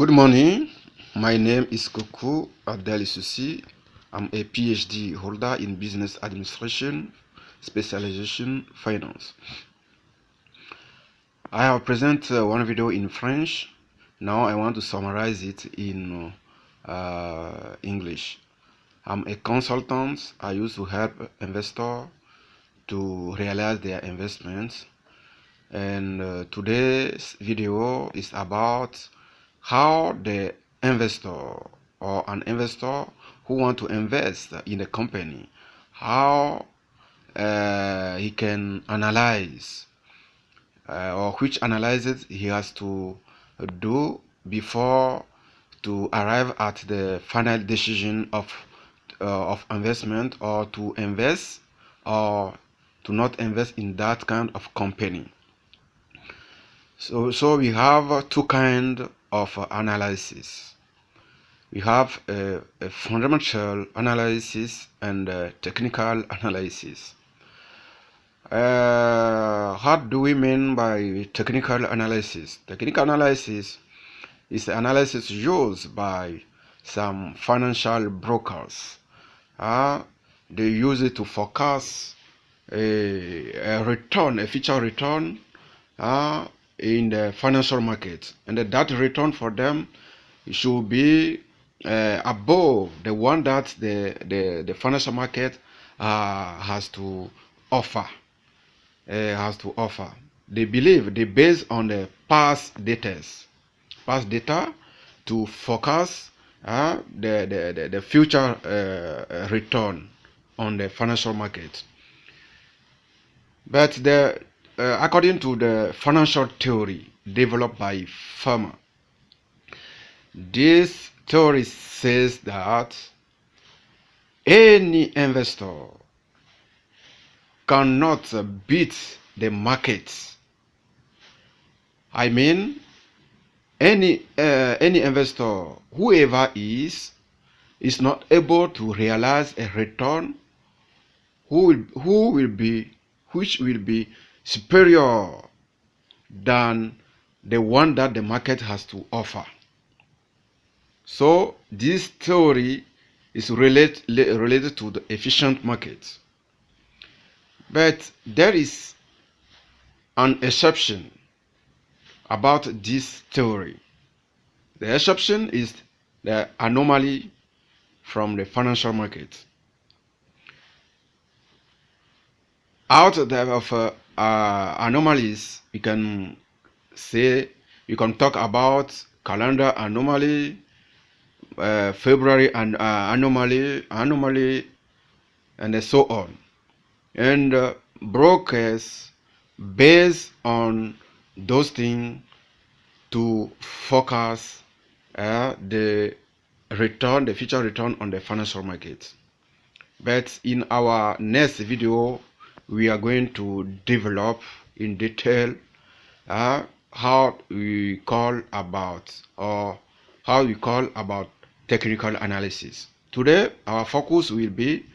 Good morning. My name is Dr.Pascal Adalessossi. I'm a PhD holder in business administration, specialization finance. I have presented one video in French. Now I want to summarize it in English. I'm a consultant. I used to help investors to realize their investments. And today's video is about how the investor or an investor who want to invest in a company, how he can analyze or which analysis he has to do before to arrive at the final decision of investment, or to invest or to not invest in that kind of company. So we have two kinds of analysis. We have a fundamental analysis and a technical analysis. What do we mean by technical analysis? Technical analysis is the analysis used by some financial brokers. They use it to forecast a return, a future return in the financial market, and that return for them should be above the one that the financial market has to offer. They believe they base on the past data to forecast the future return on the financial market. But according to the financial theory developed by Firma, this theory says that any investor cannot beat the market. I mean, any investor, whoever is not able to realize a return which will be superior than the one that the market has to offer. So this theory is related to the efficient market. But there is an exception about this theory. The exception is the anomaly from the financial market. Out of anomalies, you can talk about calendar anomaly, February and anomaly, and so on. And brokers base on those things to focus the future return on the financial market. But in our next video, we are going to develop in detail how we call about technical analysis. Today, our focus will be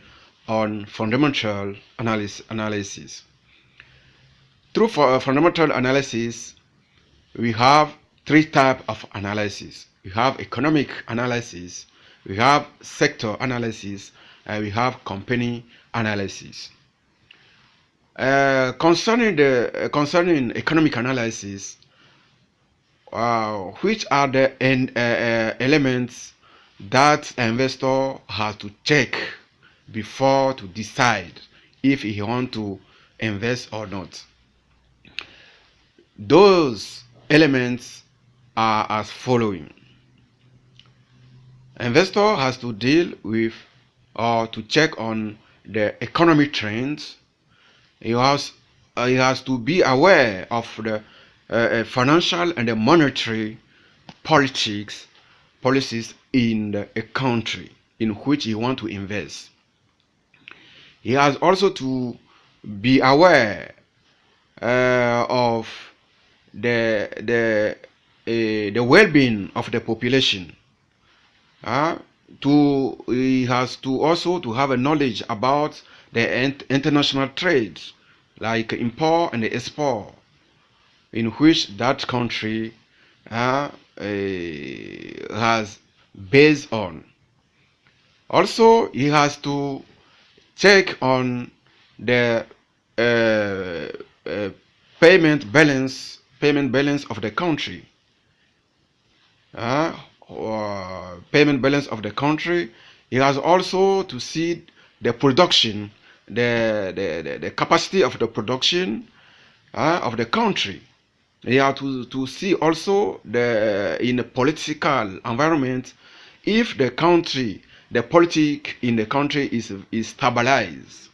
on fundamental analysis. Through fundamental analysis, we have three types of analysis. We have economic analysis, we have sector analysis, and we have company analysis. Concerning economic analysis, which are the elements that an investor has to check before to decide if he wants to invest or not? Those elements are as following. Investor has to deal with or to check on the economic trends. He has to be aware of the financial and the monetary policies in a country in which he wants to invest. He has also to be aware of the well-being of the population. He has to also to have a knowledge about the international trade, like import and export, in which that country has based on. Also, he has to check on the uh, uh, payment balance of the country. Payment balance of the country. He has also to see the production, the capacity of the production of the country. He has to see also in the political environment if the country, the politic in the country is stabilized.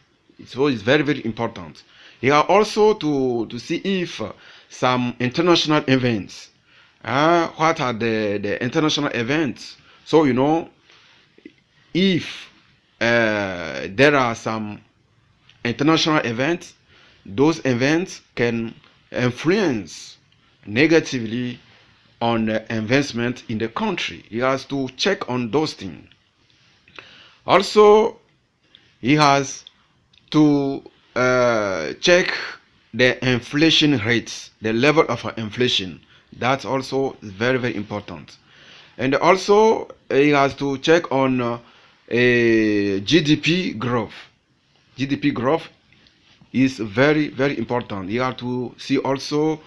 So it's very, very important. He has also to see if some international events, what are the international events? So, if there are some international events, those events can influence negatively on the investment in the country. He has to check on those things. Also, he has to check the inflation rates, the level of inflation. That's also very, very important. And also, he has to check on a GDP growth. GDP growth is very, very important. You have to see also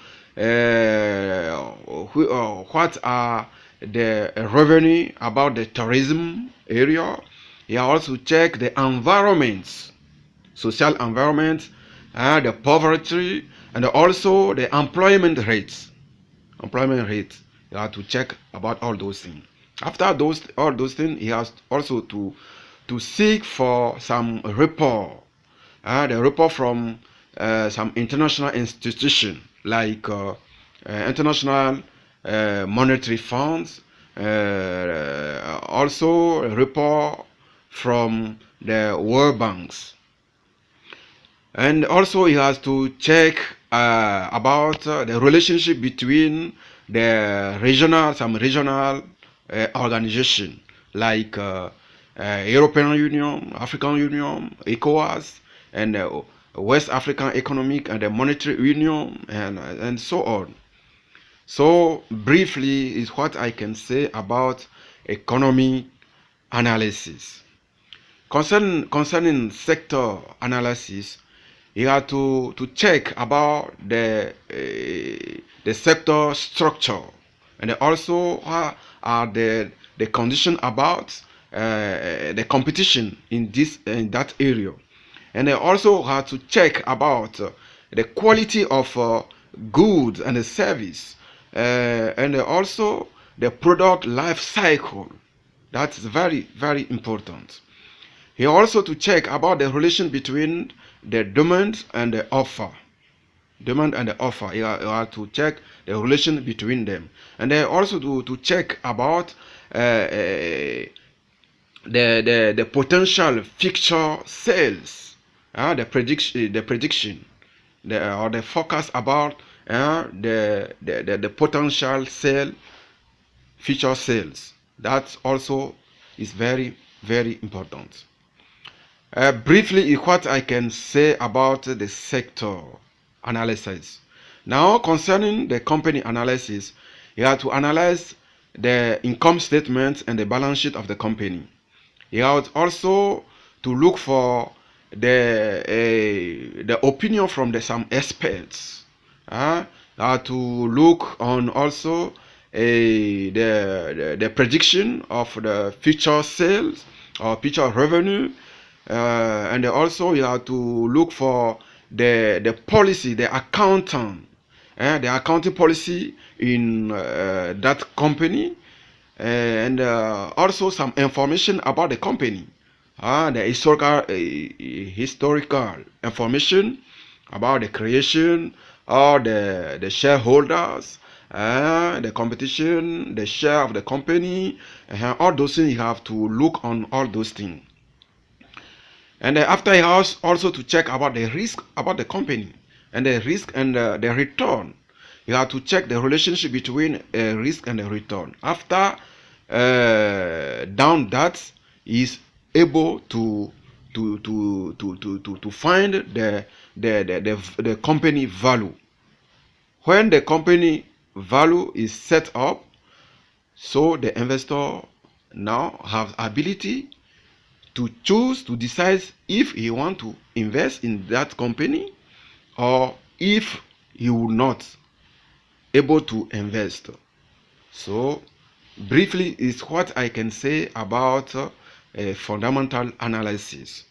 what are the revenue about the tourism area. You also check the environments, social environment, the poverty, and also the employment rates. Employment rates. You have to check about all those things. After all those things, he has also to seek for some report, the report from some international institution like international monetary funds, also a report from the World Banks. And also he has to check about the relationship between some regional organization like European Union, African Union, ECOWAS, and West African Economic and Monetary Union, and so on. So briefly is what I can say about economic analysis. Concerning sector analysis, you have to check about the sector structure, and also what are the condition about the competition in that area, and they also have to check about the quality of goods and the service, and also the product life cycle. That's very, very important. He also to check about the relation between the demand and the offer. Demand and the offer. You have to check the relation between them. And they also to check about the potential future sales, the prediction, or the forecast about the potential future sales. That also is very, very important. Briefly, what I can say about the sector analysis. Now, concerning the company analysis, you have to analyze the income statement and the balance sheet of the company. You have also to look for the opinion from some experts. To look on also the prediction of the future sales or future revenue, and also you have to look for the policy, the accounting policy in that company, and also some information about the company, the historical information about the creation or the shareholders, the competition, the share of the company, all those things. You have to look on all those things. And after, he has also to check about the risk about the company, and the risk and the return. You have to check the relationship between risk and the return. After down that, is able to find the company value. When the company value is set up, so the investor now has ability to choose, to decide if he want to invest in that company or if he will not able to invest. So briefly is what I can say about fundamental analysis.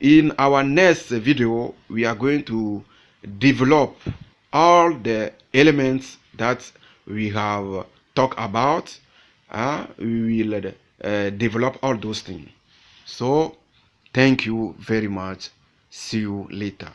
In our next video, we are going to develop all the elements that we have talked about. We will develop all those things. So thank you very much. See you later.